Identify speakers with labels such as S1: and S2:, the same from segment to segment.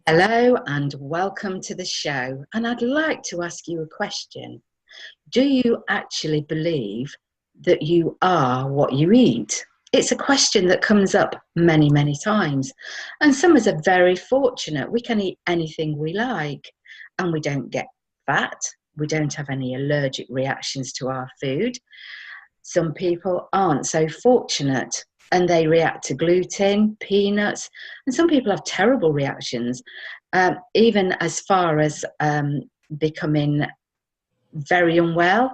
S1: Hello and welcome to the show. And I'd like to ask you a question. Do you actually believe that you are what you eat? It's a question that comes up many, many times. And some of us are very fortunate. We can eat anything we like and we don't get fat. We don't have any allergic reactions to our food. Some people aren't so fortunate and they react to gluten, peanuts, and some people have terrible reactions, even as far as becoming very unwell,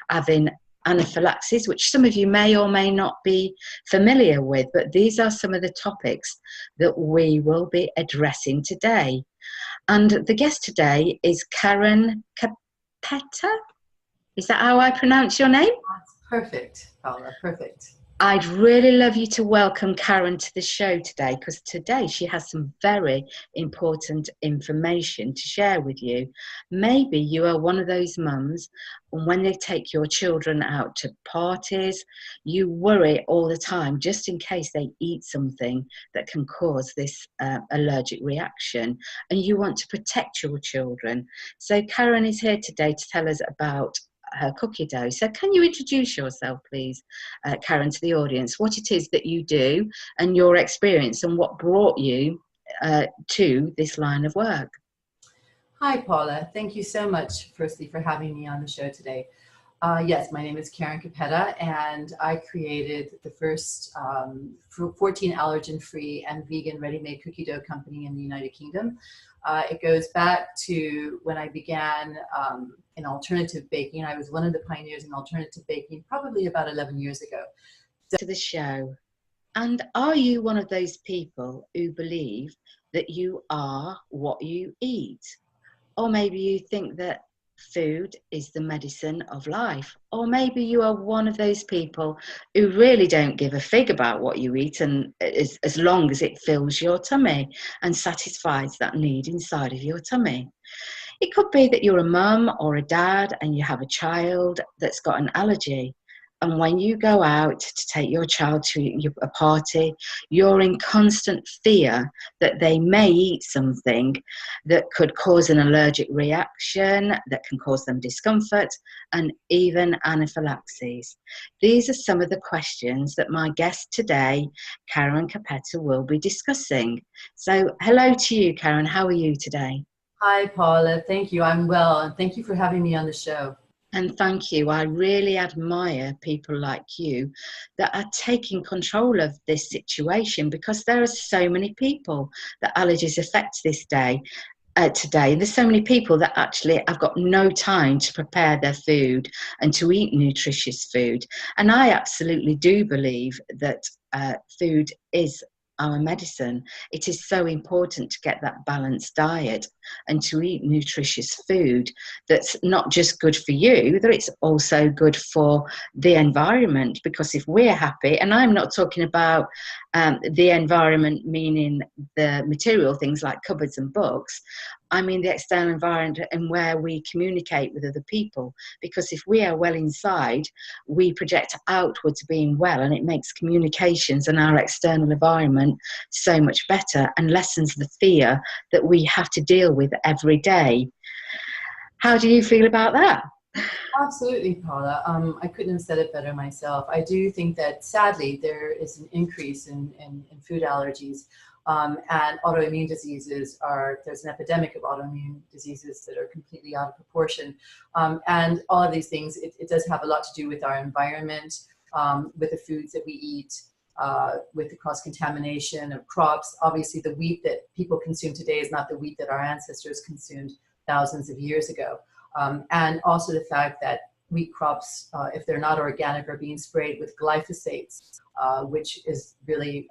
S1: having anaphylaxis, which some of you may or may not be familiar with, but these are some of the topics that we will be addressing today. And the guest today is Karen Cappetta. Is that how I pronounce your name?
S2: That's perfect, Paula, perfect.
S1: I'd really love you to welcome Karen to the show today, because today she has some very important information to share with you. Maybe you are one of those mums, and when they take your children out to parties, you worry all the time just in case they eat something that can cause this allergic reaction, and you want to protect your children. So Karen is here today to tell us about her cookie dough. So can you introduce yourself, please, Karen, to the audience, what it is that you do and your experience and what brought you to this line of work?
S2: Hi, Paula. Thank you so much, firstly, for having me on the show today. Yes, my name is Karen Cappetta, and I created the first 14 allergen-free and vegan ready-made cookie dough company in the United Kingdom. It goes back to when I began in alternative baking. I was one of the pioneers in alternative baking probably about 11 years ago.
S1: To the show. And are you one of those people who believe that you are what you eat? Or maybe you think that food is the medicine of life. Or maybe you are one of those people who really don't give a fig about what you eat, and as long as it fills your tummy and satisfies that need inside of your tummy. It could be that you're a mum or a dad and you have a child that's got an allergy. And when you go out to take your child to a party, you're in constant fear that they may eat something that could cause an allergic reaction, that can cause them discomfort, and even anaphylaxis. These are some of the questions that my guest today, Karen Cappetta, will be discussing. So hello to you, Karen. How are you today?
S2: Hi, Paula. Thank you. I'm well, and thank you for having me on the show.
S1: And thank you. I really admire people like you that are taking control of this situation, because there are so many people that allergies affect today. There's so many people that actually have got no time to prepare their food and to eat nutritious food. And I absolutely do believe that food is our medicine. It is so important to get that balanced diet and to eat nutritious food that's not just good for you, that it's also good for the environment. Because if we're happy, and I'm not talking about the environment meaning the material things like cupboards and books, I mean the external environment and where we communicate with other people. Because if we are well inside, we project outwards being well, and it makes communications and our external environment so much better and lessens the fear that we have to deal with every day. How do you feel about that?
S2: Absolutely, Paula. I couldn't have said it better myself. I do think that, sadly, there is an increase in food allergies. And autoimmune diseases there's an epidemic of autoimmune diseases that are completely out of proportion. And all of these things, it does have a lot to do with our environment, with the foods that we eat, with the cross-contamination of crops. Obviously, the wheat that people consume today is not the wheat that our ancestors consumed thousands of years ago. And also the fact that wheat crops, if they're not organic, are being sprayed with glyphosates, which is really,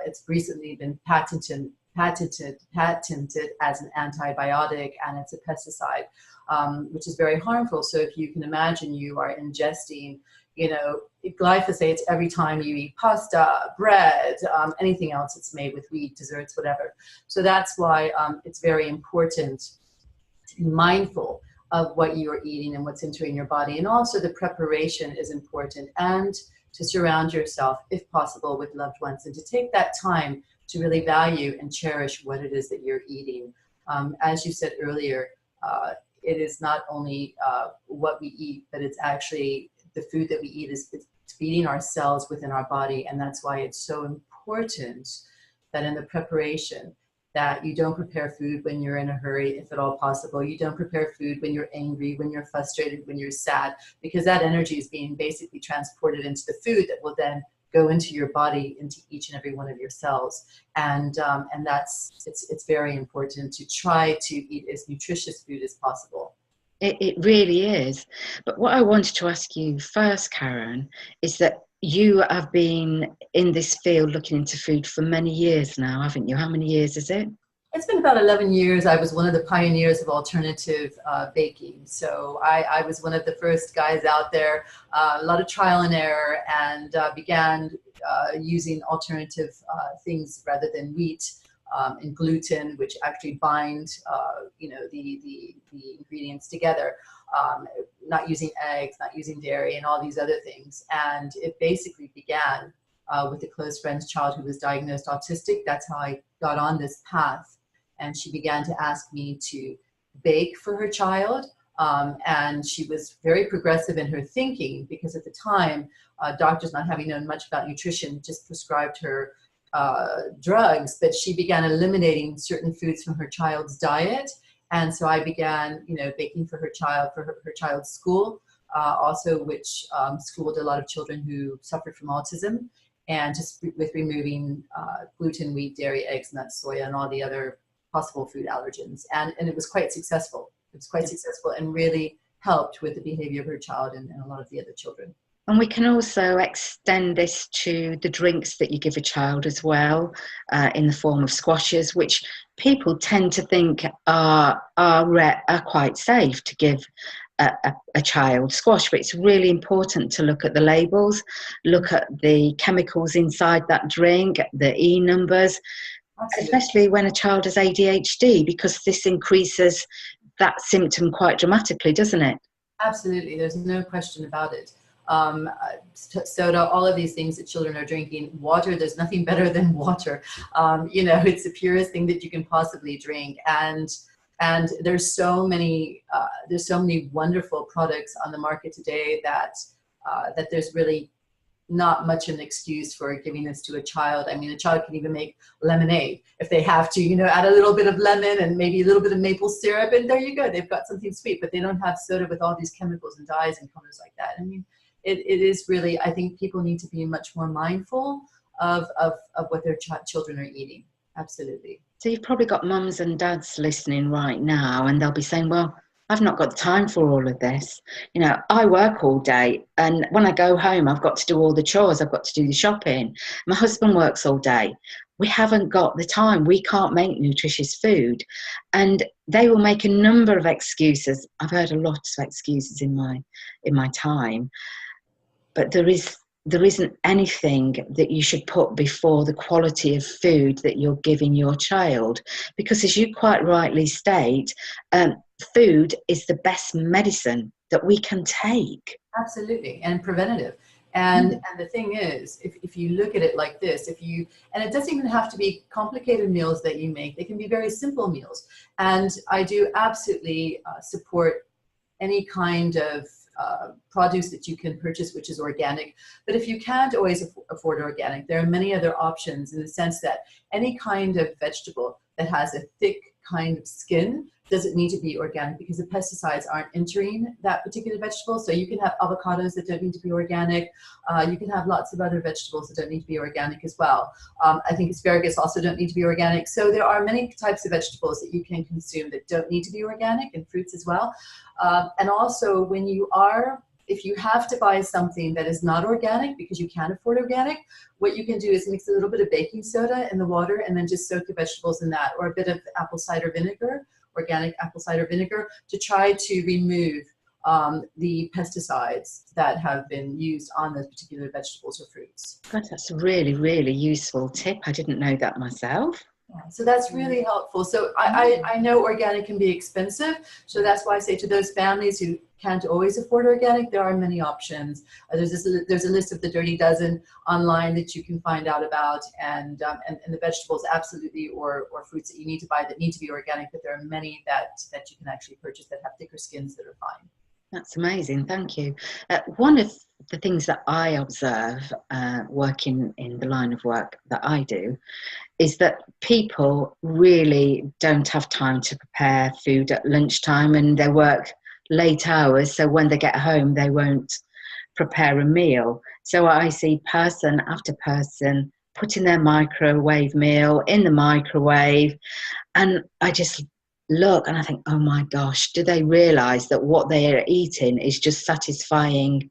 S2: it's recently been patented as an antibiotic, and it's a pesticide, which is very harmful. So if you can imagine, you are ingesting, glyphosates every time you eat pasta, bread, anything else that's made with wheat, desserts, whatever. So that's why it's very important to be mindful of what you are eating and what's entering your body. And also the preparation is important, and to surround yourself, if possible, with loved ones, and to take that time to really value and cherish what it is that you're eating. As you said earlier, it is not only what we eat, but it's actually the food that we eat is feeding our cells within our body. And that's why it's so important that in the preparation, that you don't prepare food when you're in a hurry, if at all possible. You don't prepare food when you're angry, when you're frustrated, when you're sad, because that energy is being basically transported into the food that will then go into your body, into each and every one of your cells. And it's very important to try to eat as nutritious food as possible.
S1: It really is. But what I wanted to ask you first, Karen, is that you have been in this field looking into food for many years now, haven't you? How many years is it?
S2: It's been about 11 years. I was one of the pioneers of alternative baking. So I was one of the first guys out there, a lot of trial and error, and began using alternative things rather than wheat and gluten, which actually bind the ingredients together. Not using eggs, not using dairy, and all these other things. And it basically began with a close friend's child who was diagnosed autistic. That's how I got on this path. And she began to ask me to bake for her child. And she was very progressive in her thinking, because at the time, doctors, not having known much about nutrition, just prescribed her drugs. But she began eliminating certain foods from her child's diet. And so I began, baking for her child, for her child's school, also, which schooled a lot of children who suffered from autism, and just with removing gluten, wheat, dairy, eggs, nuts, soya, and all the other possible food allergens. And it was quite successful. It was quite successful and really helped with the behavior of her child and a lot of the other children.
S1: And we can also extend this to the drinks that you give a child as well, in the form of squashes, which people tend to think are quite safe to give a child squash. But it's really important to look at the labels, look at the chemicals inside that drink, the E numbers,
S2: Absolutely.
S1: especially when a child has ADHD, because this increases that symptom quite dramatically, doesn't it?
S2: Absolutely. There's no question about it. Soda, all of these things that children are drinking, water, there's nothing better than water. It's the purest thing that you can possibly drink. And there's so many wonderful products on the market today that there's really not much of an excuse for giving this to a child. I mean, a child can even make lemonade if they have to, add a little bit of lemon and maybe a little bit of maple syrup, and there you go. They've got something sweet, but they don't have soda with all these chemicals and dyes and colors like that. I mean, it is really, I think people need to be much more mindful of what their children are eating. Absolutely.
S1: So you've probably got mums and dads listening right now, and they'll be saying, well, I've not got the time for all of this. I work all day, and when I go home, I've got to do all the chores. I've got to do the shopping. My husband works all day. We haven't got the time. We can't make nutritious food. And they will make a number of excuses. I've heard a lot of excuses in my time, but there isn't anything that you should put before the quality of food that you're giving your child. Because as you quite rightly state, food is the best medicine that we can take.
S2: Absolutely, and preventative. And the thing is, if you look at it like this, and it doesn't even have to be complicated meals that you make, they can be very simple meals. And I do absolutely support any kind of produce that you can purchase which is organic. But if you can't always afford organic, there are many other options, in the sense that any kind of vegetable that has a thick kind of skin doesn't need to be organic, because the pesticides aren't entering that particular vegetable. So you can have avocados that don't need to be organic. You can have lots of other vegetables that don't need to be organic as well. I think asparagus also don't need to be organic. So there are many types of vegetables that you can consume that don't need to be organic, and fruits as well. And also, if you have to buy something that is not organic because you can't afford organic, what you can do is mix a little bit of baking soda in the water and then just soak the vegetables in that, or a bit of apple cider vinegar, organic apple cider vinegar, to try to remove the pesticides that have been used on those particular vegetables or fruits.
S1: God, that's a really, really useful tip. I didn't know that myself.
S2: Yeah, so that's really helpful. So I know organic can be expensive. So that's why I say to those families who can't always afford organic, there are many options. There's a list of the Dirty Dozen online that you can find out about, and the vegetables absolutely, or fruits that you need to buy that need to be organic, but there are many that you can actually purchase that have thicker skins that are fine.
S1: That's amazing, thank you. One of the things that I observe working in the line of work that I do is that people really don't have time to prepare food at lunchtime, and they work late hours, so when they get home they won't prepare a meal. So I see person after person putting their microwave meal in the microwave, and I just look and I think, oh my gosh, do they realise that what they are eating is just satisfying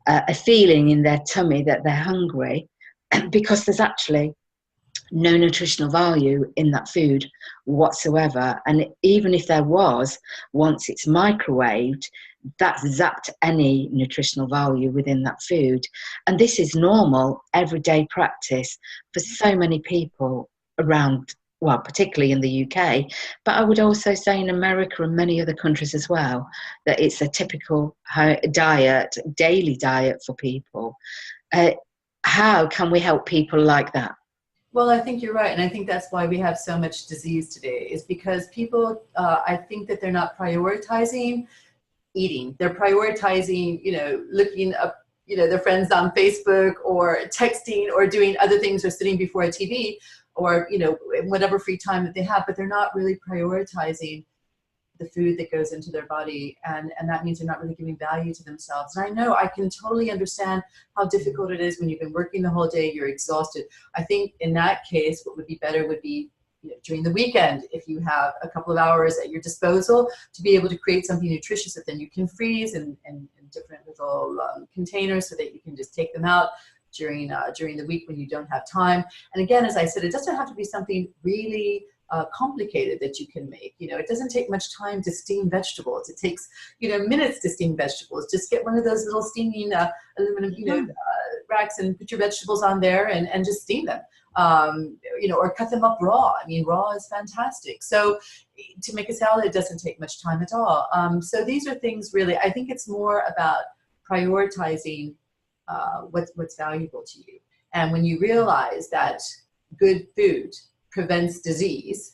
S1: a feeling in their tummy that they're hungry, because there's actually no nutritional value in that food whatsoever. And even if there was, once it's microwaved, that's zapped any nutritional value within that food. And this is normal, everyday practice for so many people around, well, particularly in the UK, but I would also say in America and many other countries as well, that it's a typical diet, daily diet for people. How can we help people like that?
S2: Well, I think you're right. And I think that's why we have so much disease today, is because people, I think that they're not prioritizing eating. They're prioritizing, looking up, their friends on Facebook, or texting, or doing other things, or sitting before a TV, or, whatever free time that they have, but they're not really prioritizing the food that goes into their body, and that means they're not really giving value to themselves. And I know, I can totally understand how difficult it is when you've been working the whole day, you're exhausted. I think in that case, what would be better would be, during the weekend, if you have a couple of hours at your disposal, to be able to create something nutritious that then you can freeze in different little containers, so that you can just take them out during the week when you don't have time. And again, as I said, it doesn't have to be something really complicated that you can make. It doesn't take much time to steam vegetables. It takes, minutes to steam vegetables. Just get one of those little steaming aluminum, racks, and put your vegetables on there, and just steam them. Or cut them up raw. I mean, raw is fantastic. So to make a salad, it doesn't take much time at all. So these are things, really, I think it's more about prioritizing what's valuable to you. And when you realize that good food prevents disease,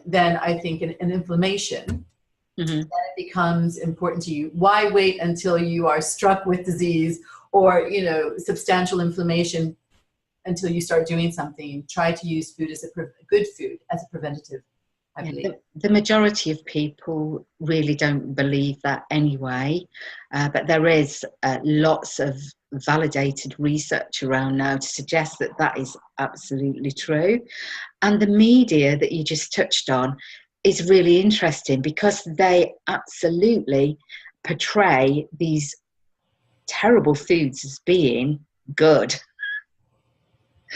S2: then I think an inflammation, that it becomes important to you. Why wait until you are struck with disease, or substantial inflammation, until you start doing something? Try to use food as good food as a preventative, I believe.
S1: The majority of people really don't believe that anyway, but there is lots of validated research around now to suggest that that is absolutely true. And the media that you just touched on is really interesting, because they absolutely portray these terrible foods as being good.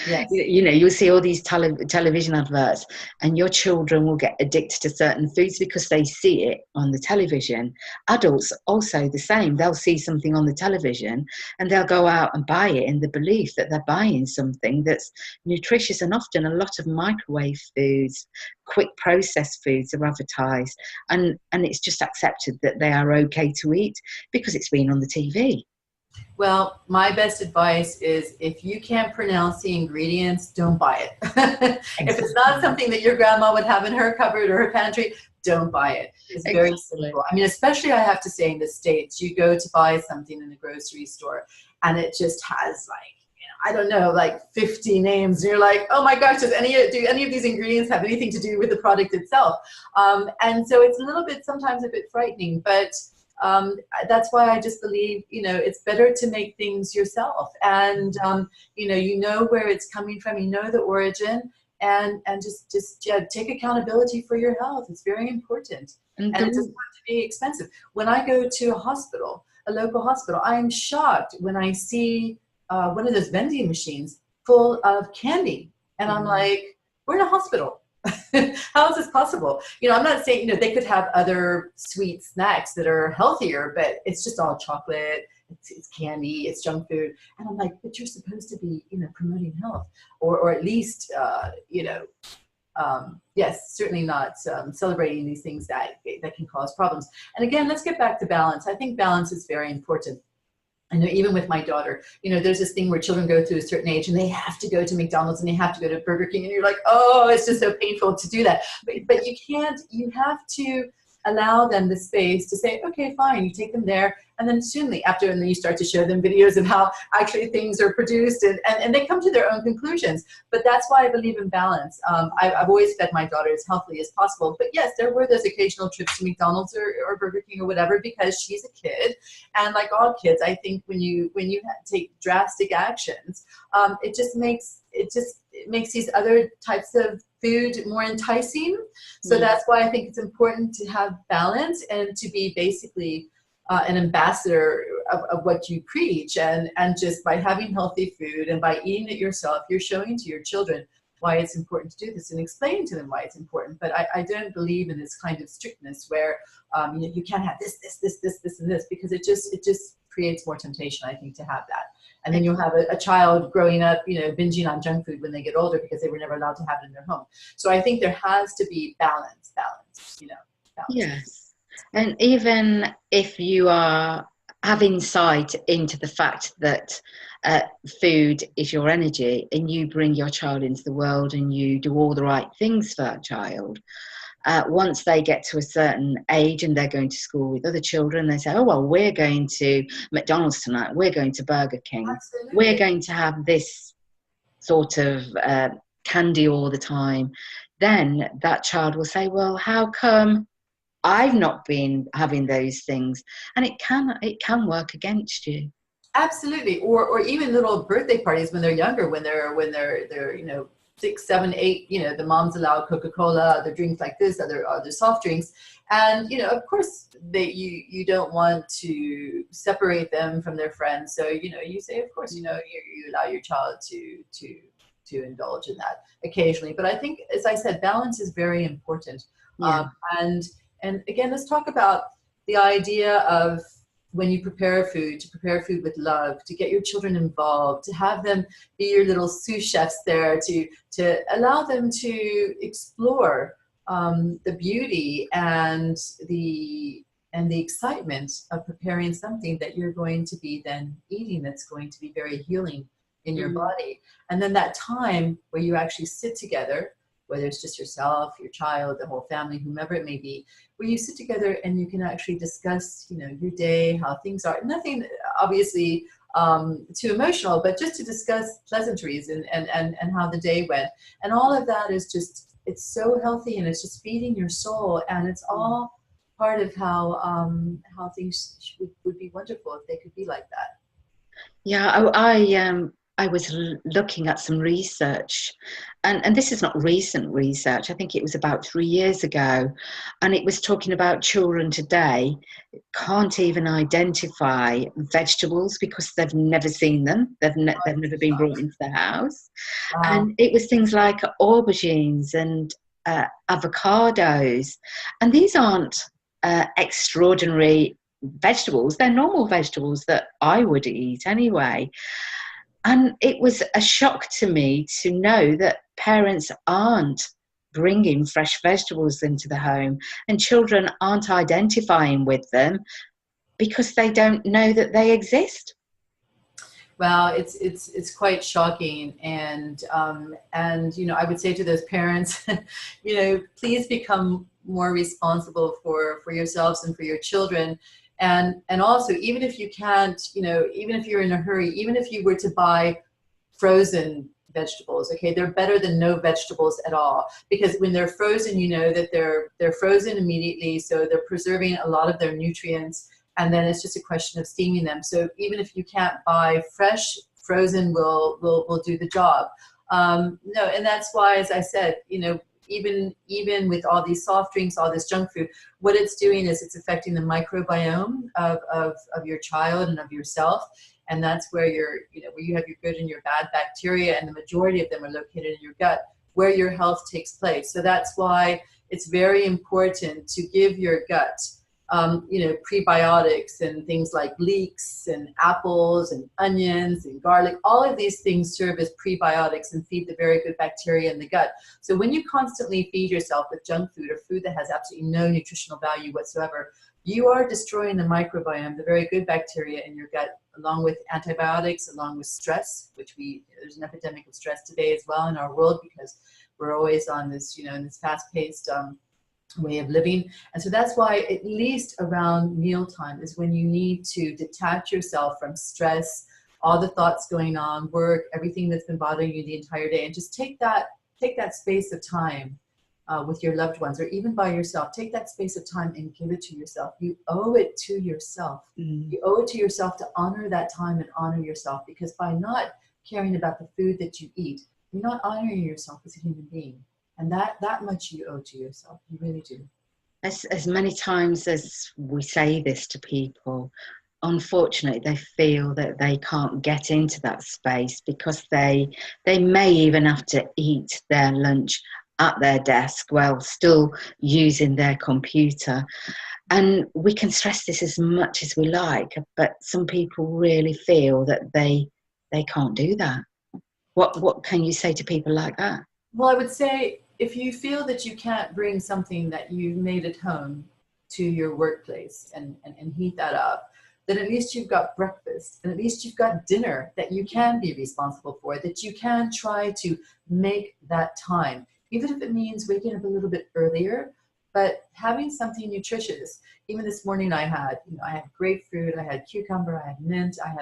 S2: Yes.
S1: You'll see all these television adverts, and your children will get addicted to certain foods because they see it on the television. Adults also the same. They'll see something on the television and they'll go out and buy it in the belief that they're buying something that's nutritious. And often a lot of microwave foods, quick processed foods are advertised, and it's just accepted that they are okay to eat because it's been on the TV.
S2: Well, my best advice is, if you can't pronounce the ingredients, don't buy it. If it's not something that your grandma would have in her cupboard or her pantry, don't buy it. It's very simple. I mean, especially, I have to say, in the States, you go to buy something in the grocery store and it just has, like, I don't know, like 50 names. And you're like, oh my gosh, do any of these ingredients have anything to do with the product itself? And so it's a little bit, sometimes a bit frightening, but that's why I just believe, it's better to make things yourself, and you know where it's coming from, the origin, and just take accountability for your health. It's very important, and it doesn't have to be expensive. When I go to a local hospital, I am shocked when I see one of those vending machines full of candy, and I'm like, we're in a hospital. How is this possible? I'm not saying, they could have other sweet snacks that are healthier, but it's just all chocolate, it's candy, it's junk food. And I'm like, but you're supposed to be, promoting health, or at least, yes, certainly not celebrating these things that can cause problems. And again, let's get back to balance. I think balance is very important. I know even with my daughter, there's this thing where children go through a certain age and they have to go to McDonald's and they have to go to Burger King, and you're like, oh, it's just so painful to do that. But you can't, you have to allow them the space to say, okay, fine, you take them there. And then soonly after, and then you start to show them videos of how actually things are produced, and they come to their own conclusions. But that's why I believe in balance. I've always fed my daughter as healthily as possible. But yes, there were those occasional trips to McDonald's or Burger King or whatever, because she's a kid. And like all kids, I think when you take drastic actions, it makes these other types of food more enticing. So that's why I think it's important to have balance and to be basically an ambassador of what you preach, and just by having healthy food and by eating it yourself, you're showing to your children why it's important to do this and explaining to them why it's important. But I don't believe in this kind of strictness where you can't have this, and this, because it just creates more temptation, I think, to have that. And then you'll have a child growing up, binging on junk food when they get older because they were never allowed to have it in their home. So I think there has to be balance.
S1: Yes. And even if you are have insight into the fact that food is your energy, and you bring your child into the world and you do all the right things for that child, once they get to a certain age and they're going to school with other children, they say, oh, well, we're going to McDonald's tonight, we're going to Burger King,
S2: Absolutely.
S1: We're going to have this sort of candy all the time. Then that child will say, well, how come I've not been having those things? And it can work against you.
S2: Absolutely. Or even little birthday parties when they're younger, when they're 6, 7, 8, the moms allow Coca-Cola, other drinks like this, other soft drinks. And, of course, you don't want to separate them from their friends. So, you say, of course, you allow your child to indulge in that occasionally. But I think, as I said, balance is very important.
S1: Yeah.
S2: And again, let's talk about the idea of when you prepare food, to prepare food with love, to get your children involved, to have them be your little sous chefs there, to allow them to explore the beauty and the excitement of preparing something that you're going to be then eating, that's going to be very healing in your body. And then that time where you actually sit together, whether it's just yourself, your child, the whole family, whomever it may be, where you sit together and you can actually discuss, your day, how things are. Nothing obviously too emotional, but just to discuss pleasantries and how the day went. And all of that is just, it's so healthy, and it's just feeding your soul, and it's all part of how things would be wonderful if they could be like that.
S1: Yeah, I was looking at some research, and this is not recent research. I think it was about 3 years ago, and it was talking about children today can't even identify vegetables because they've never seen them. They've never been brought into the house.
S2: Wow.
S1: And it was things like aubergines and avocados, and these aren't extraordinary vegetables. They're normal vegetables that I would eat anyway. And it was a shock to me to know that parents aren't bringing fresh vegetables into the home, and children aren't identifying with them because they don't know that they exist.
S2: Well, it's quite shocking, and I would say to those parents, please become more responsible for yourselves and for your children. And also, even if you can't, even if you're in a hurry, even if you were to buy frozen vegetables, okay, they're better than no vegetables at all, because when they're frozen, that they're frozen immediately, so they're preserving a lot of their nutrients, and then it's just a question of steaming them. So even if you can't buy fresh, frozen will do the job. No, and that's why, as I said, even with all these soft drinks, all this junk food, what it's doing is it's affecting the microbiome of your child and of yourself. And that's where where you have your good and your bad bacteria, and the majority of them are located in your gut, where your health takes place. So that's why it's very important to give your gut prebiotics and things like leeks and apples and onions and garlic. All of these things serve as prebiotics and feed the very good bacteria in the gut. So when you constantly feed yourself with junk food or food that has absolutely no nutritional value whatsoever, you are destroying the microbiome, the very good bacteria in your gut, along with antibiotics, along with stress, which there's an epidemic of stress today as well in our world, because we're always on this, in this fast-paced way of living. And so that's why at least around mealtime is when you need to detach yourself from stress, all the thoughts going on, work, everything that's been bothering you the entire day, and just take that space of time with your loved ones, or even by yourself. Take that space of time and give it to yourself. You owe it to yourself. You owe it to yourself to honor that time and honor yourself, because by not caring about the food that you eat, you're not honoring yourself as a human being. And that much you owe to yourself. You really do.
S1: As many times as we say this to people, unfortunately, they feel that they can't get into that space because they may even have to eat their lunch at their desk while still using their computer. And we can stress this as much as we like, but some people really feel that they can't do that. What can you say to people like that?
S2: Well, I would say, if you feel that you can't bring something that you've made at home to your workplace and heat that up, then at least you've got breakfast, and at least you've got dinner that you can be responsible for, that you can try to make that time, even if it means waking up a little bit earlier, but having something nutritious. Even this morning I had grapefruit, I had cucumber, I had mint, I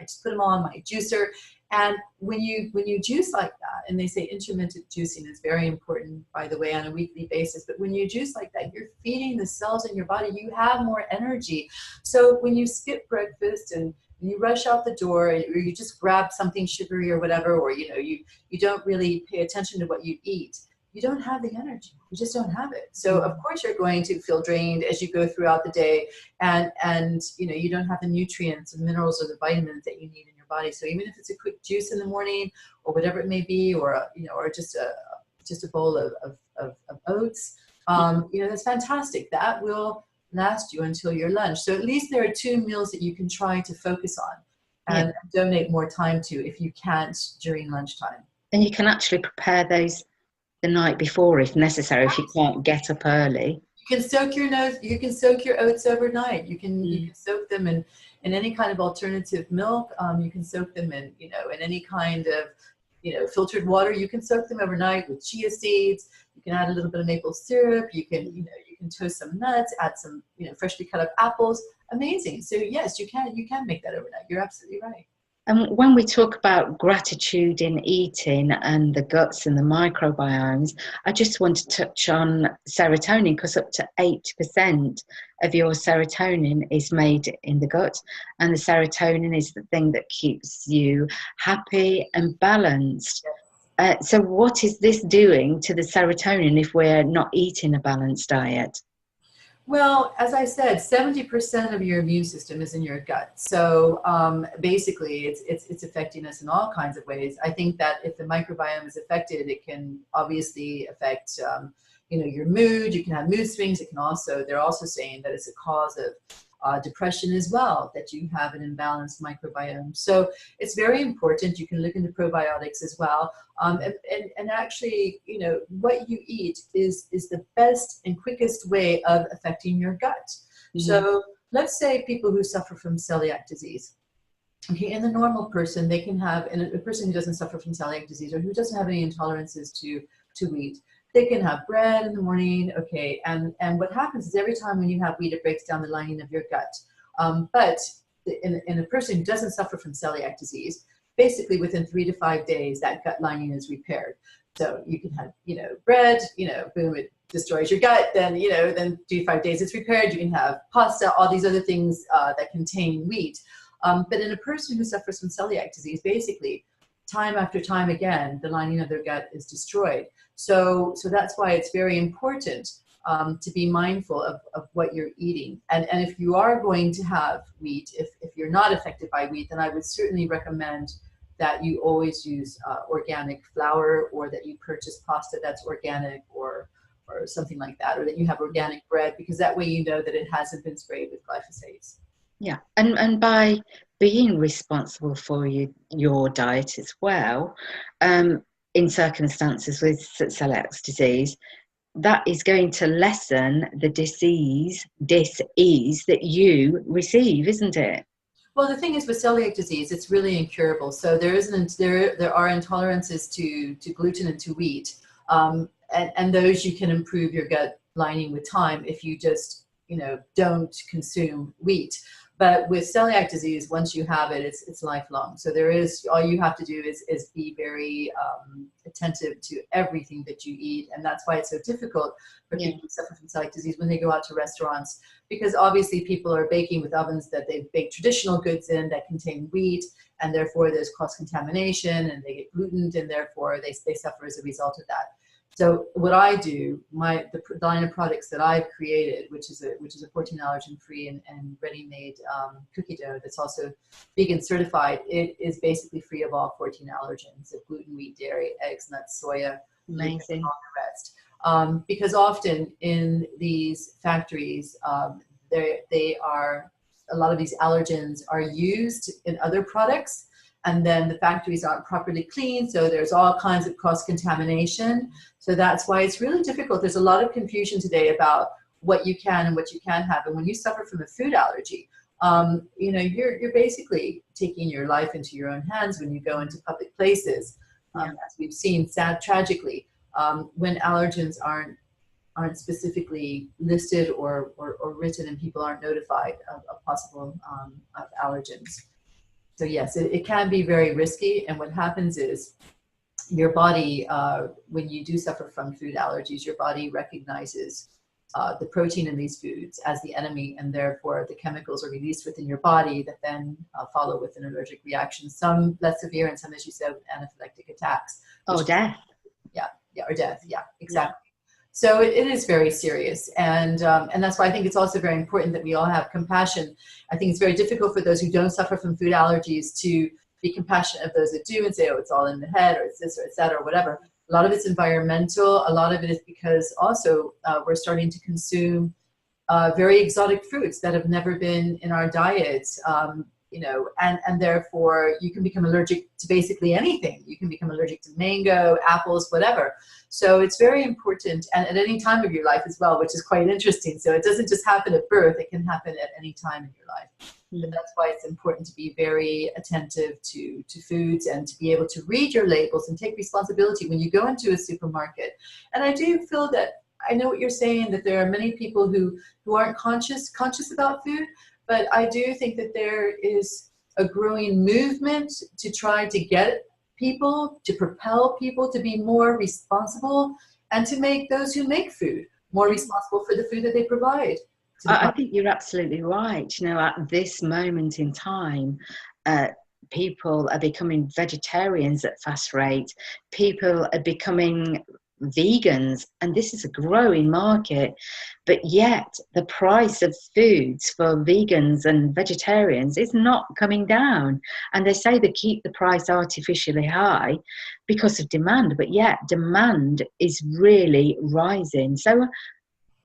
S2: just put them all in my juicer. And when you juice like that, and they say intermittent juicing is very important, by the way, on a weekly basis, but when you juice like that, you're feeding the cells in your body, you have more energy. So when you skip breakfast and you rush out the door, or you just grab something sugary or whatever, or you don't really pay attention to what you eat, you don't have the energy. You just don't have it. So of course you're going to feel drained as you go throughout the day, and you don't have the nutrients and minerals or the vitamins that you need in your body. So even if it's a quick juice in the morning or whatever it may be, or or just a bowl of oats, that's fantastic. That will last you until your lunch. So at least there are 2 meals that you can try to focus on and donate more time to if you can't during lunchtime.
S1: And you can actually prepare those the night before if necessary, if you can't get up early.
S2: You can soak your oats overnight. You can soak them in any kind of alternative milk. You can soak them in in any kind of filtered water. You can soak them overnight with chia seeds. You can add a little bit of maple syrup. You can toast some nuts, add some freshly cut up apples. Amazing. So yes, you can make that overnight. You're absolutely right.
S1: And when we talk about gratitude in eating and the guts and the microbiomes, I just want to touch on serotonin, because up to 80% of your serotonin is made in the gut. And the serotonin is the thing that keeps you happy and balanced. So what is this doing to the serotonin if we're not eating a balanced diet?
S2: Well, as I said, 70% of your immune system is in your gut. So basically, it's affecting us in all kinds of ways. I think that if the microbiome is affected, it can obviously affect your mood. You can have mood swings. They're also saying that it's a cause of depression as well, that you have an imbalanced microbiome. So it's very important. You can look into probiotics as well. And actually, what you eat is the best and quickest way of affecting your gut. Mm-hmm. So let's say people who suffer from celiac disease. Okay, in the normal person, they can have, and a person who doesn't suffer from celiac disease or who doesn't have any intolerances to wheat, they can have bread in the morning, okay, and what happens is every time when you have wheat, it breaks down the lining of your gut. But in a person who doesn't suffer from celiac disease, basically within 3 to 5 days, that gut lining is repaired. So you can have, bread, boom, it destroys your gut, then 3 to 5 days it's repaired. You can have pasta, all these other things that contain wheat. But in a person who suffers from celiac disease, basically, time after time again, the lining of their gut is destroyed. So that's why it's very important to be mindful of what you're eating. And if you are going to have wheat, if you're not affected by wheat, then I would certainly recommend that you always use organic flour, or that you purchase pasta that's organic, or or something like that, or that you have organic bread, because that way you know that it hasn't been sprayed with glyphosate.
S1: Yeah, and by being responsible for your diet as well, in circumstances with celiac disease, that is going to lessen the dis-ease that you receive, isn't it?
S2: Well, the thing is with celiac disease, it's really incurable. So there are intolerances to gluten and to wheat, and those you can improve your gut lining with time if you just don't consume wheat. But with celiac disease, once you have it, it's lifelong. So all you have to do is be very attentive to everything that you eat. And that's why it's so difficult for people who suffer from celiac disease when they go out to restaurants, because obviously people are baking with ovens that they've baked traditional goods in that contain wheat, and therefore there's cross-contamination and they get gluten, and therefore they suffer as a result of that. So what I do, the line of products that I've created, which is a 14 allergen-free and ready-made cookie dough that's also vegan certified, it is basically free of all 14 allergens of gluten, wheat, dairy, eggs, nuts, soya,
S1: amazing,
S2: all the rest. Because often in these factories, a lot of these allergens are used in other products, and then the factories aren't properly cleaned, so there's all kinds of cross-contamination. So that's why it's really difficult. There's a lot of confusion today about what you can and what you can't have. And when you suffer from a food allergy, you're basically taking your life into your own hands when you go into public places, as we've seen, tragically, when allergens aren't specifically listed or written, and people aren't notified of possible of allergens. So yes, it can be very risky. And what happens is your body, when you do suffer from food allergies, your body recognizes the protein in these foods as the enemy, and therefore the chemicals are released within your body that then follow with an allergic reaction, some less severe and some, as you said, anaphylactic attacks.
S1: Oh, death.
S2: Yeah, or death. Yeah, exactly. So it is very serious, and that's why I think it's also very important that we all have compassion. I think it's very difficult for those who don't suffer from food allergies to be compassionate of those that do and say, oh, it's all in the head, or it's this, or it's that, or whatever. A lot of it's environmental. A lot of it is because also we're starting to consume very exotic fruits that have never been in our diets. And therefore you can become allergic to basically anything. You can become allergic to mango, apples, whatever. So it's very important, and at any time of your life as well, which is quite interesting. So it doesn't just happen at birth, it can happen at any time in your life. But that's why it's important to be very attentive to foods and to be able to read your labels and take responsibility when you go into a supermarket. And I do feel that, I know what you're saying, that there are many people who aren't conscious about food, but I do think that there is a growing movement to try to get people, to propel people to be more responsible, and to make those who make food more responsible for the food that they provide.
S1: I think you're absolutely right. At this moment in time, people are becoming vegetarians at fast rate. People are becoming vegans, and this is a growing market, but yet the price of foods for vegans and vegetarians is not coming down, and they say they keep the price artificially high because of demand, but yet demand is really rising. So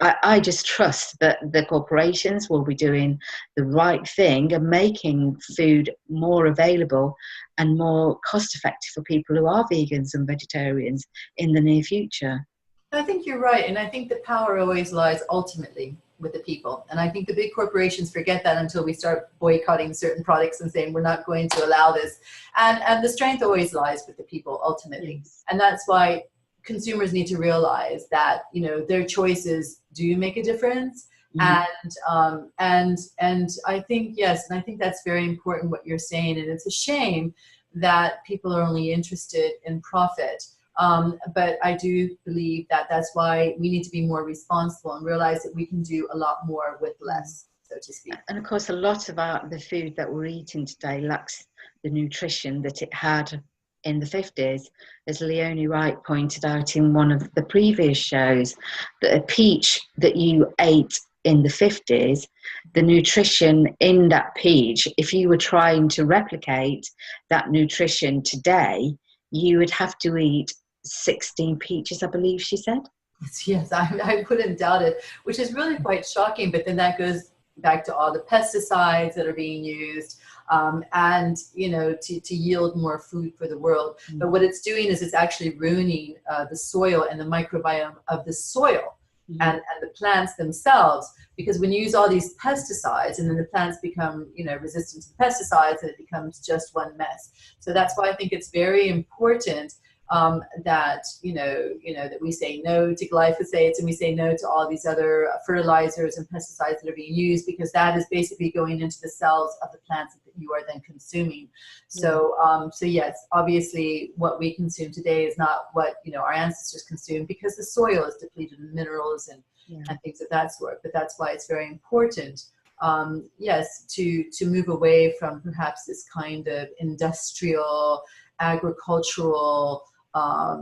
S1: I just trust that the corporations will be doing the right thing and making food more available and more cost effective for people who are vegans and vegetarians in the near future.
S2: I think you're right. And I think the power always lies ultimately with the people. And I think the big corporations forget that until we start boycotting certain products and saying we're not going to allow this. And the strength always lies with the people ultimately. Yes. And that's why consumers need to realize that, their choices do make a difference. Mm-hmm. And I think, yes, and I think that's very important what you're saying. And it's a shame that people are only interested in profit. But I do believe that that's why we need to be more responsible and realize that we can do a lot more with less, so to speak.
S1: And of course, a lot of the food that we're eating today lacks the nutrition that it had in the 50s. As Leonie Wright pointed out in one of the previous shows, that a peach that you ate in the 50s, the nutrition in that peach, if you were trying to replicate that nutrition today, you would have to eat 16 peaches, I believe she said.
S2: Yes, I wouldn't doubt it, which is really quite shocking. But then that goes back to all the pesticides that are being used, and to yield more food for the world. But what it's doing is it's actually ruining the soil and the microbiome of the soil. And the plants themselves, because when you use all these pesticides and then the plants become resistant to the pesticides, and it becomes just one mess. So that's why I think it's very important that that we say no to glyphosates, and we say no to all these other fertilizers and pesticides that are being used, because that is basically going into the cells of the plants that you are then consuming. So so yes, obviously what we consume today is not what our ancestors consumed, because the soil is depleted in minerals and things of that sort. But that's why it's very important, yes, to move away from perhaps this kind of industrial, agricultural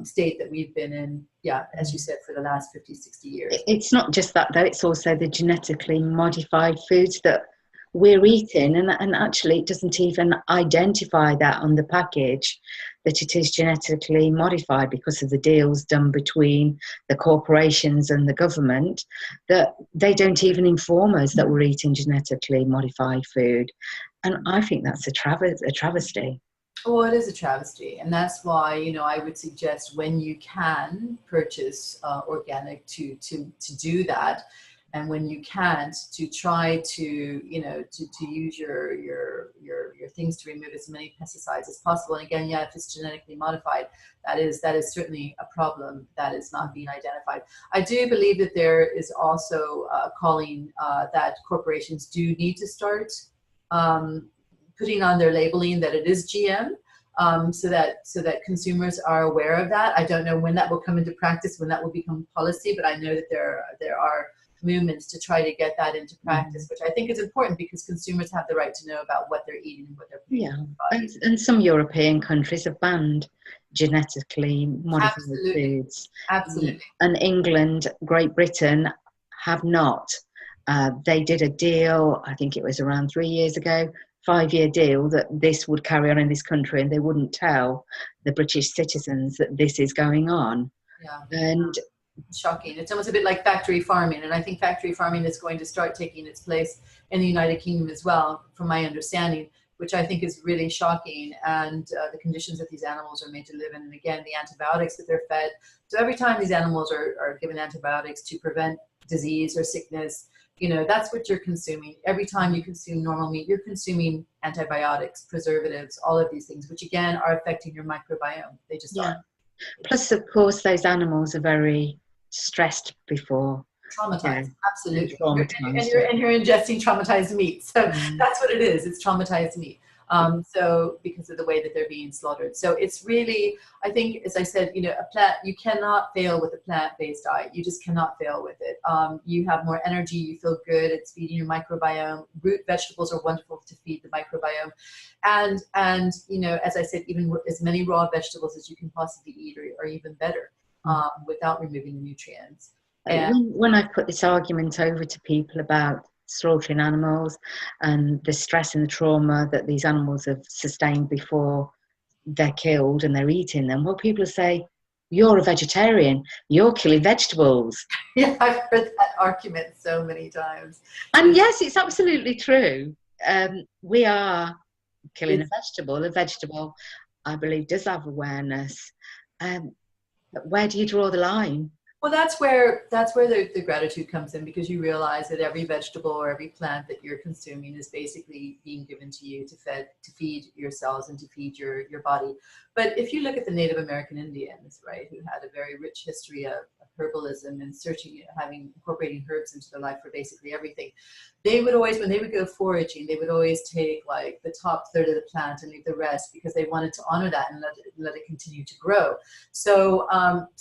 S2: state that we've been in, as you said, for the last 50, 60 years.
S1: It's not just that though, it's also the genetically modified foods that we're eating, and actually it doesn't even identify that on the package that it is genetically modified, because of the deals done between the corporations and the government, that they don't even inform us that we're eating genetically modified food. And I think that's a travesty.
S2: Well, it is a travesty, and that's why I would suggest, when you can purchase organic, to do that, and when you can't, to try to use your things to remove as many pesticides as possible. And again, if it's genetically modified, that is certainly a problem that is not being identified. I do believe that there is also calling that corporations do need to start putting on their labeling that it is GM, so that consumers are aware of that. I don't know when that will come into practice, when that will become policy, but I know that there are movements to try to get that into practice, which I think is important, because consumers have the right to know about what they're eating and what they're putting in their bodies.
S1: And some European countries have banned genetically modified foods.
S2: Absolutely.
S1: And England, Great Britain have not. They did a deal, I think it was around 3 years ago, 5-year deal, that this would carry on in this country, and they wouldn't tell the British citizens that this is going on. And
S2: shocking. It's almost a bit like factory farming, and I think factory farming is going to start taking its place in the United Kingdom as well, from my understanding, which I think is really shocking. And the conditions that these animals are made to live in, and again, the antibiotics that they're fed. So every time these animals are given antibiotics to prevent disease or sickness, that's what you're consuming. Every time you consume normal meat, you're consuming antibiotics, preservatives, all of these things, which again are affecting your microbiome. They just are.
S1: Plus, of course, those animals are very stressed before.
S2: Traumatized, absolutely.
S1: Traumatized.
S2: And you're ingesting traumatized meat. So that's what it is. It's traumatized meat. So because of the way that they're being slaughtered. So it's really, I think, as I said, a plant, you cannot fail with a plant-based diet. You just cannot fail with it. You have more energy, you feel good, it's feeding your microbiome. Root vegetables are wonderful to feed the microbiome. And as I said, even as many raw vegetables as you can possibly eat are even better, without removing the nutrients. And
S1: when I put this argument over to people about slaughtering animals and the stress and the trauma that these animals have sustained before they're killed and they're eating them, well, people say, you're a vegetarian, you're killing vegetables.
S2: Yeah, I've heard that argument so many times.
S1: And yes, it's absolutely true. We are killing a vegetable. A vegetable, I believe, does have awareness. But where do you draw the line?
S2: Well, that's where the gratitude comes in, because you realize that every vegetable or every plant that you're consuming is basically being given to you to feed your cells and to feed your body. But if you look at the Native American Indians, right, who had a very rich history of herbalism and searching, incorporating herbs into their life for basically everything, they would always, when they would go foraging, they would always take like the top third of the plant and leave the rest, because they wanted to honor that and let it continue to grow. So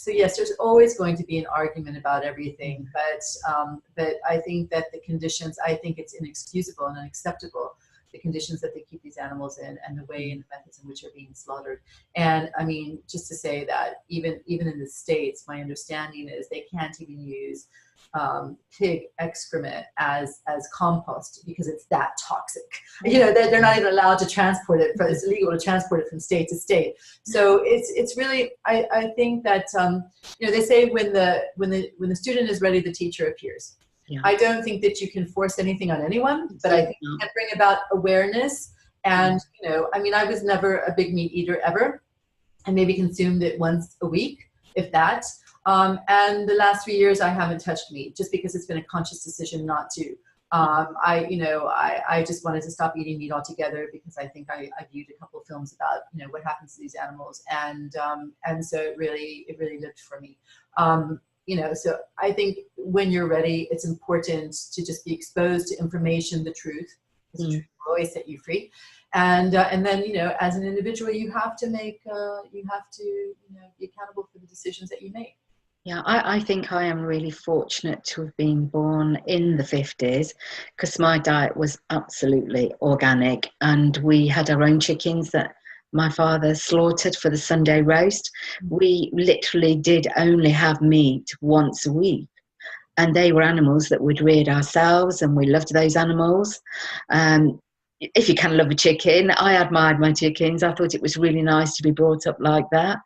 S2: yes, there's always going to be an argument about everything, but I think that the conditions, I think it's inexcusable and unacceptable, the conditions that they keep these animals in, and the way and the methods in which they're being slaughtered. And I mean, just to say that even in the States, my understanding is they can't even use pig excrement as compost because it's that toxic. You know, they're not even allowed to transport it. It's illegal to transport it from state to state. So it's really, I think that you know, they say when the student is ready, the teacher appears. Yeah. I don't think that you can force anything on anyone, but I think you can bring about awareness. And you know, I mean, I was never a big meat eater ever. I maybe consumed it once a week, if that. And the last 3 years, I haven't touched meat just because it's been a conscious decision not to. I just wanted to stop eating meat altogether because I think I viewed a couple of films about, you know, what happens to these animals, and so it really lived for me. You know, so I think when you're ready, it's important to just be exposed to information, the truth. Because the truth will always set you free. And then, you know, as an individual, you have to be accountable for the decisions that you make.
S1: Yeah, I think I am really fortunate to have been born in the 50s because my diet was absolutely organic, and we had our own chickens that my father slaughtered for the Sunday roast. We literally did only have meat once a week, and they were animals that we'd reared ourselves, and we loved those animals. If you can love a chicken, I admired my chickens. I thought it was really nice to be brought up like that.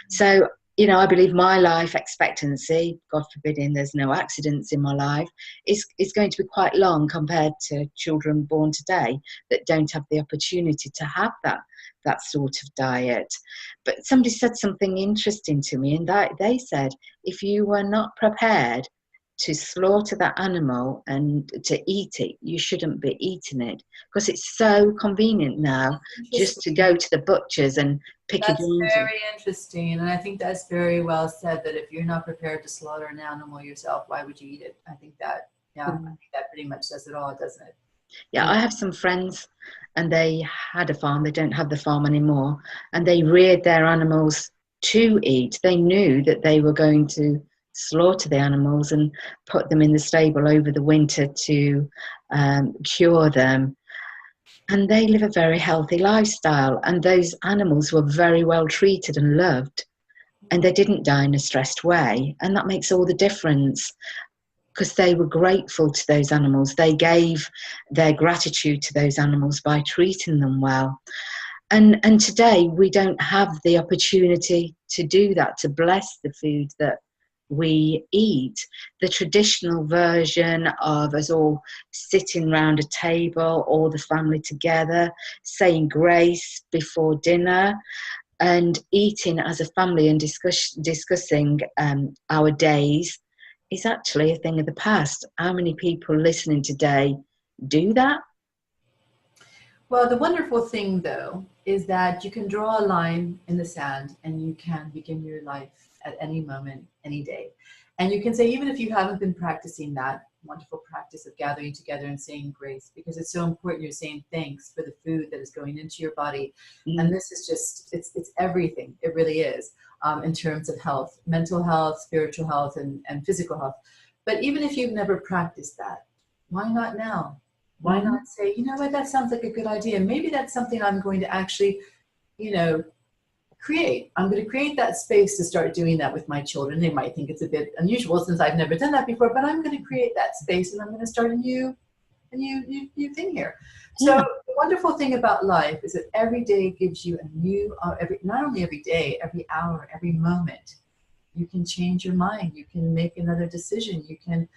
S1: So, you know, I believe my life expectancy, God forbidding there's no accidents in my life, is going to be quite long compared to children born today that don't have the opportunity to have that sort of diet. But somebody said something interesting to me, and that they said, if you were not prepared to slaughter that animal and to eat it, you shouldn't be eating it, because it's so convenient now just to go to the butchers and pick it.
S2: That's very interesting, and I think that's very well said, that if you're not prepared to slaughter an animal yourself, why would you eat it? I think that, I think that pretty much says it all, doesn't it?
S1: Yeah, I have some friends, and they had a farm. They don't have the farm anymore, and they reared their animals to eat. They knew that they were going to slaughter the animals and put them in the stable over the winter to cure them. And they live a very healthy lifestyle, and those animals were very well treated and loved, and they didn't die in a stressed way. And that makes all the difference, because they were grateful to those animals. They gave their gratitude to those animals by treating them well. And today we don't have the opportunity to do that, to bless the food that we eat. The traditional version of us all sitting round a table, all the family together, saying grace before dinner, and eating as a family and discussing our days, is actually a thing of the past. How many people listening today do that?
S2: Well, the wonderful thing, though, is that you can draw a line in the sand and you can begin your life at any moment, any day. And you can say, even if you haven't been practicing that wonderful practice of gathering together and saying grace, because it's so important, you're saying thanks for the food that is going into your body. And this is just, it's everything. It really is, in terms of health, mental health, spiritual health, and physical health. But even if you've never practiced that, why not now? Why not say, you know what, that sounds like a good idea. Maybe that's something I'm going to actually, you know, create. I'm going to create that space to start doing that with my children. They might think it's a bit unusual since I've never done that before, but I'm going to create that space, and I'm going to start a new thing here. So the wonderful thing about life is that every day gives you a new, not only every day, every hour, every moment, you can change your mind. You can make another decision. You can,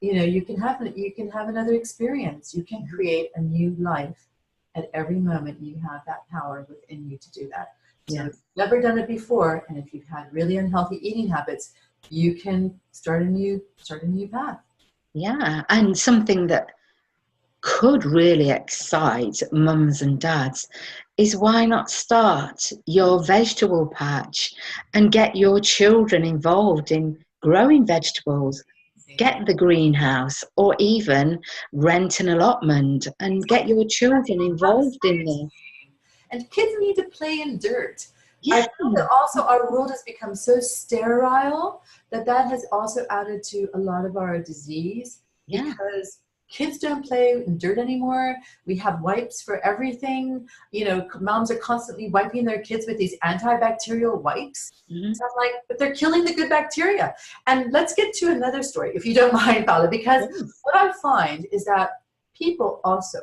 S2: you know, you can have another experience. You can create a new life at every moment. You have that power within you to do that. So if you've never done it before, and if you've had really unhealthy eating habits, you can start a new path.
S1: Yeah, and something that could really excite mums and dads is, why not start your vegetable patch and get your children involved in growing vegetables? Get the greenhouse, or even rent an allotment and get your children involved in this.
S2: And kids need to play in dirt. Yeah. I feel that also our world has become so sterile that has also added to a lot of our disease, because Kids don't play in dirt anymore. We have wipes for everything. You know, moms are constantly wiping their kids with these antibacterial wipes.
S1: Mhm.
S2: So I'm like, but they're killing the good bacteria. And let's get to another story, if you don't mind, Paula, because
S1: Yes.
S2: what I find is that people also,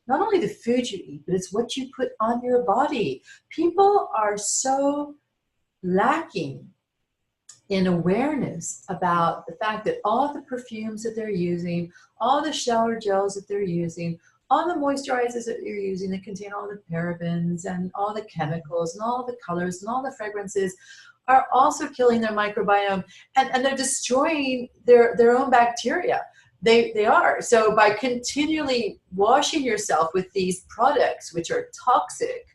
S2: not only the food you eat, but it's what you put on your body. People are so lacking in awareness about the fact that all the perfumes that they're using, all the shower gels that they're using, all the moisturizers that you're using that contain all the parabens and all the chemicals and all the colors and all the fragrances are also killing their microbiome, and they're destroying their own bacteria. They are. So by continually washing yourself with these products, which are toxic,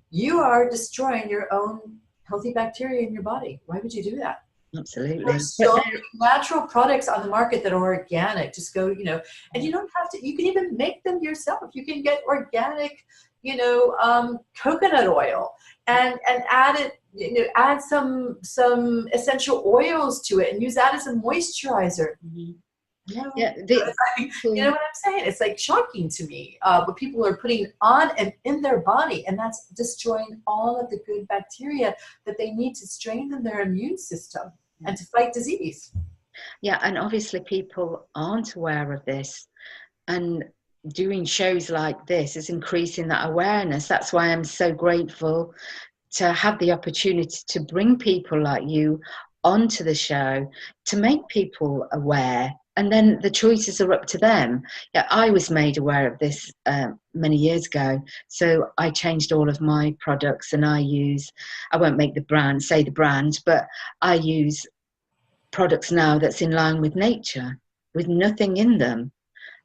S2: you are destroying your own healthy bacteria in your body. Why would you do that?
S1: Absolutely.
S2: There's
S1: But
S2: so
S1: there,
S2: many natural products on the market that are organic. Just go, you know, and you don't have to, you can even make them yourself. You can get organic, you know, coconut oil and add it, you know, add some essential oils to it and use that as a moisturizer.
S1: Mhm.
S2: No,
S1: Yeah,
S2: you know what I'm saying? It's like shocking to me what people are putting on and in their body, and that's destroying all of the good bacteria that they need to strengthen their immune system and to fight disease.
S1: yeah, and obviously people aren't aware of this, and doing shows like this is increasing that awareness. That's why I'm so grateful to have the opportunity to bring people like you onto the show to make people aware, and then the choices are up to them. Yeah, I was made aware of this many years ago, so I changed all of my products, and I won't make the brand, say the brand, but I use products now that's in line with nature, with nothing in them.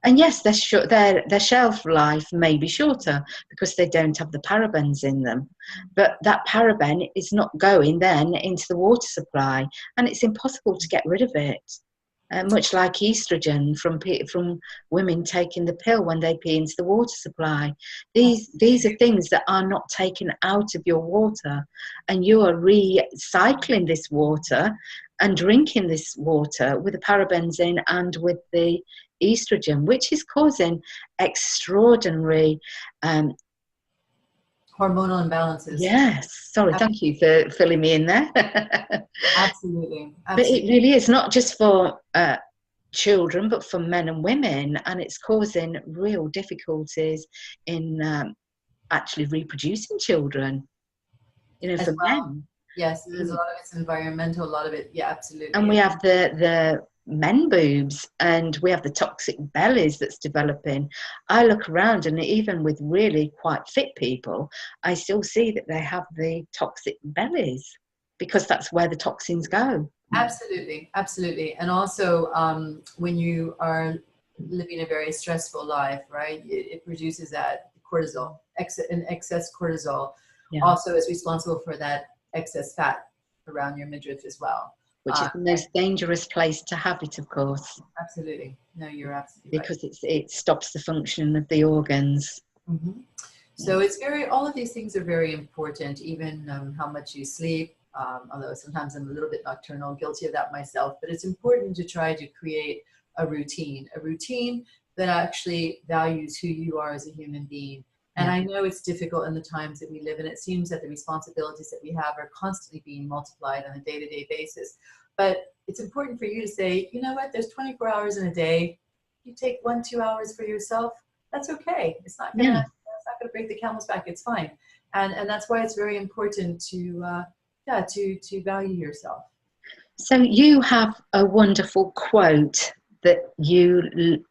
S1: And yes, their shelf life may be shorter because they don't have the parabens in them. But that paraben is not going then into the water supply, and it's impossible to get rid of it. Much like estrogen from women taking the pill when they pee into the water supply. These are things that are not taken out of your water, and you are recycling this water and drinking this water with the parabens in and with the estrogen, which is causing extraordinary
S2: Hormonal imbalances.
S1: yes, sorry, thank you for filling me in there.
S2: Absolutely.
S1: But it
S2: Absolutely.
S1: really is not just for children, but for men and women, and it's causing real difficulties in actually reproducing children, you know,
S2: As
S1: for
S2: well.
S1: men.
S2: Yes, there's a lot of it's environmental, a lot of it, yeah, absolutely.
S1: And we have the men boobs, and we have the toxic bellies that's developing. I look around, and even with really quite fit people, I still see that they have the toxic bellies because that's where the toxins go.
S2: Absolutely, absolutely. And also, when you are living a very stressful life, right, it produces that cortisol, excess cortisol,
S1: Yeah.
S2: also is responsible for that excess fat around your midriff as well.
S1: Which is the most dangerous place to have it, of course.
S2: Absolutely. No, you're absolutely right.
S1: Because it stops the function of the organs.
S2: Mm-hmm. So it's all of these things are very important, even how much you sleep, although sometimes I'm a little bit nocturnal, guilty of that myself, but it's important to try to create a routine that actually values who you are as a human being. And I know it's difficult in the times that we live in. It seems that the responsibilities that we have are constantly being multiplied on a day-to-day basis. But it's important for you to say, you know what, there's 24 hours in a day. You take 1-2 hours for yourself. That's okay. It's not gonna break the camel's back. It's fine. And that's why it's very important to value yourself.
S1: So you have a wonderful quote that you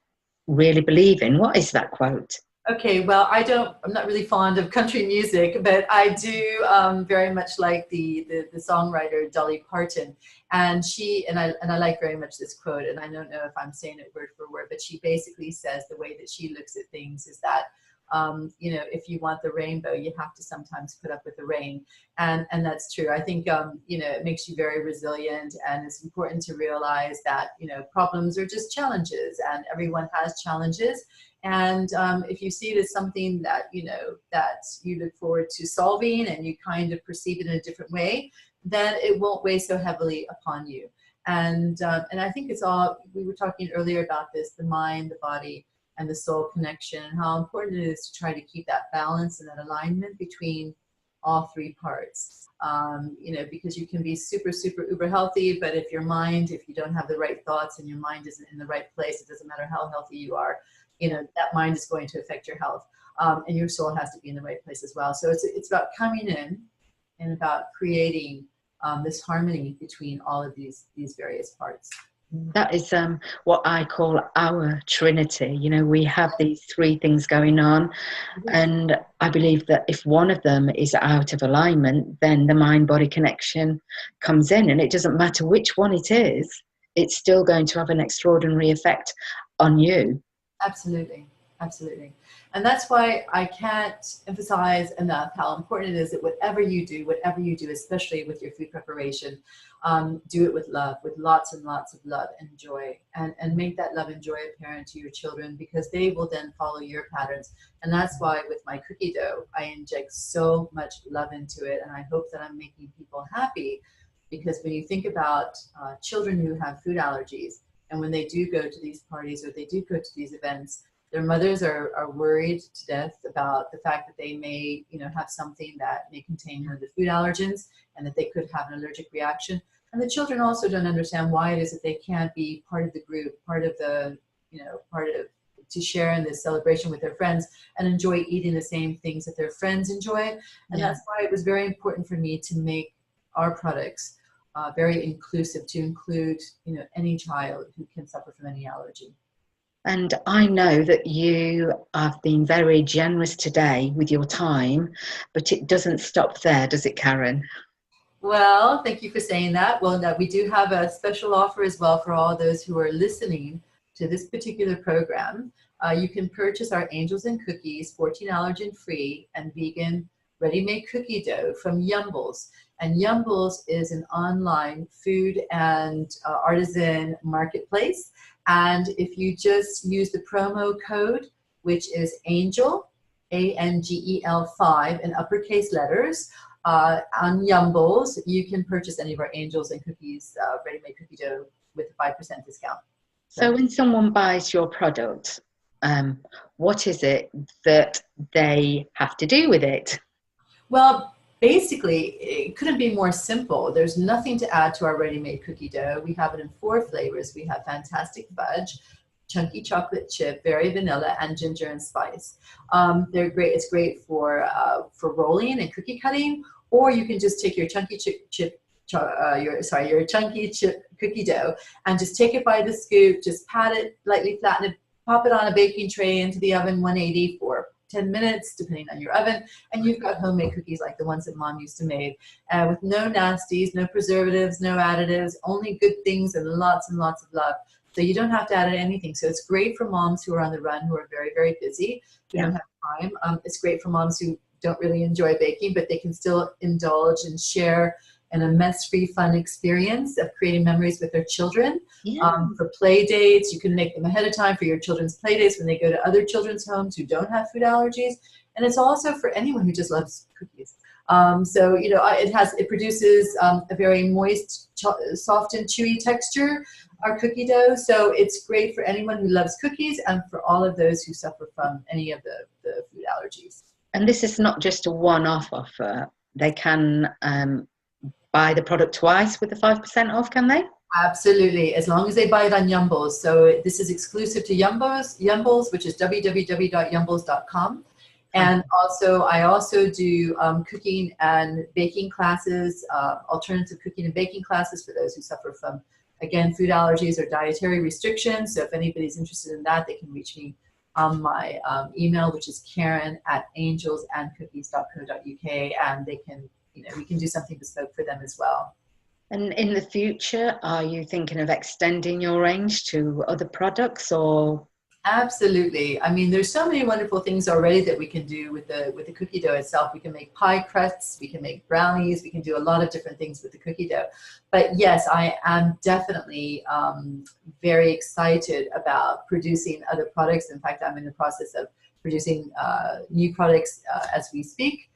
S1: really believe in. What is that quote?
S2: Okay, well, I'm not really fond of country music, but I do very much like the songwriter Dolly Parton, and I like very much this quote, and I don't know if I'm saying it word for word, but she basically says the way that she looks at things is that you know, if you want the rainbow, you have to sometimes put up with the rain, and that's true. I think you know, it makes you very resilient, and it's important to realize that, you know, problems are just challenges, and everyone has challenges. And if you see it as something that, you know, that you look forward to solving and you kind of perceive it in a different way, then it won't weigh so heavily upon you. And I think it's all, we were talking earlier about this, the mind, the body, and the soul connection, and how important it is to try to keep that balance and that alignment between all three parts. You know, because you can be super, super uber healthy, but if your mind, if you don't have the right thoughts and your mind isn't in the right place, it doesn't matter how healthy you are, you know, that mind is going to affect your health. And your soul has to be in the right place as well. So it's about coming in and about creating this harmony between all of these various parts.
S1: That is what I call our Trinity. You know, we have these three things going on, and I believe that if one of them is out of alignment, then the mind-body connection comes in, and it doesn't matter which one it is, it's still going to have an extraordinary effect on you.
S2: Absolutely. Absolutely. And that's why I can't emphasize enough how important it is that whatever you do, especially with your food preparation, do it with love, with lots and lots of love and joy, and make that love and joy apparent to your children, because they will then follow your patterns. And that's why with my cookie dough, I inject so much love into it. And I hope that I'm making people happy, because when you think about children who have food allergies, and when they do go to these parties or they do go to these events, their mothers are worried to death about the fact that they may, you know, have something that may contain one of the food allergens, and that they could have an allergic reaction. And the children also don't understand why it is that they can't be part of the group, part of the, you know, to share in this celebration with their friends and enjoy eating the same things that their friends enjoy. And that's why it was very important for me to make our products very inclusive, to include, you know, any child who can suffer from any allergy.
S1: And I know that you have been very generous today with your time, but it doesn't stop there, does it, Karen?
S2: Well, thank you for saying that. Well, no, we do have a special offer as well for all those who are listening to this particular program. You can purchase our Angels and Cookies 14 allergen-free and vegan ready-made cookie dough from Yumbles. And Yumbles is an online food and artisan marketplace. And if you just use the promo code, which is ANGEL, ANGEL 5 in uppercase letters, on Yumbles, you can purchase any of our Angels and Cookies ready-made cookie dough with a 5% discount.
S1: So when someone buys your product, what is it that they have to do with it?
S2: Well, basically, it couldn't be more simple. There's nothing to add to our ready-made cookie dough. We have it in 4 flavors. We have fantastic fudge, chunky chocolate chip, berry vanilla, and ginger and spice. They're great. It's great for rolling and cookie cutting, or you can just take your chunky your chunky chip cookie dough and just take it by the scoop, just pat it, lightly flatten it, pop it on a baking tray into the oven 180 for 10 minutes, depending on your oven, and you've got homemade cookies like the ones that Mom used to make, with no nasties, no preservatives, no additives, only good things and lots of love. So you don't have to add anything. So it's great for moms who are on the run, who are very, very busy, who don't have time. It's great for moms who don't really enjoy baking, but they can still indulge and share in a mess-free, fun experience of creating memories with their children. For play dates, you can make them ahead of time for your children's play dates when they go to other children's homes who don't have food allergies. And it's also for anyone who just loves cookies. So, you know, it produces a very moist, soft and chewy texture, our cookie dough. So it's great for anyone who loves cookies and for all of those who suffer from any of the food allergies.
S1: And this is not just a one-off offer. They can buy the product twice with the 5% off, can they?
S2: Absolutely, as long as they buy it on Yumbles. So this is exclusive to Yumbles, which is www.yumbles.com. And also, I also do cooking and baking classes, alternative cooking and baking classes for those who suffer from, again, food allergies or dietary restrictions. So if anybody's interested in that, they can reach me on my email, which is karen@angelsandcookies.co.uk, and they can, you know, we can do something bespoke for them as well.
S1: And in the future, are you thinking of extending your range to other products, or?
S2: Absolutely. I mean, there's so many wonderful things already that we can do with the cookie dough itself. We can make pie crusts, we can make brownies, we can do a lot of different things with the cookie dough. But yes, I am definitely very excited about producing other products. In fact, I'm in the process of producing new products as we speak.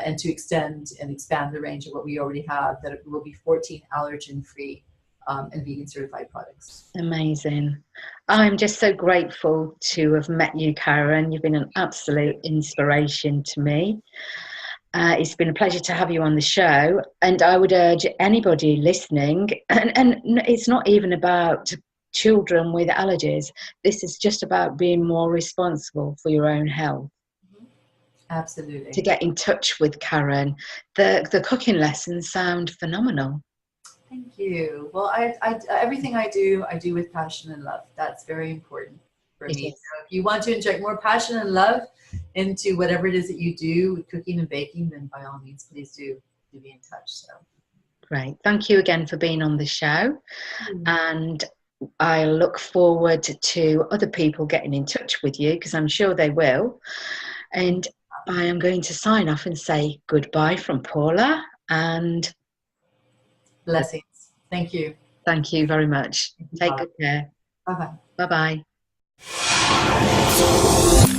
S2: And to extend and expand the range of what we already have, that it will be 14 allergen-free and vegan certified products.
S1: Amazing. I'm just so grateful to have met you, Karen. You've been an absolute inspiration to me. It's been a pleasure to have you on the show, and I would urge anybody listening, and it's not even about children with allergies. This is just about being more responsible for your own health.
S2: Absolutely.
S1: To get in touch with Karen. The cooking lessons sound phenomenal.
S2: Thank you. Well, everything I do with passion and love. That's very important for me. So if you want to inject more passion and love into whatever it is that you do with cooking and baking, then by all means, please do be in touch. So
S1: great. Thank you again for being on the show. And I look forward to other people getting in touch with you, because I'm sure they will. And I am going to sign off and say goodbye from Paula, and
S2: blessings. Thank you.
S1: Thank you very much. Take good care.
S2: Bye-bye.
S1: Bye-bye.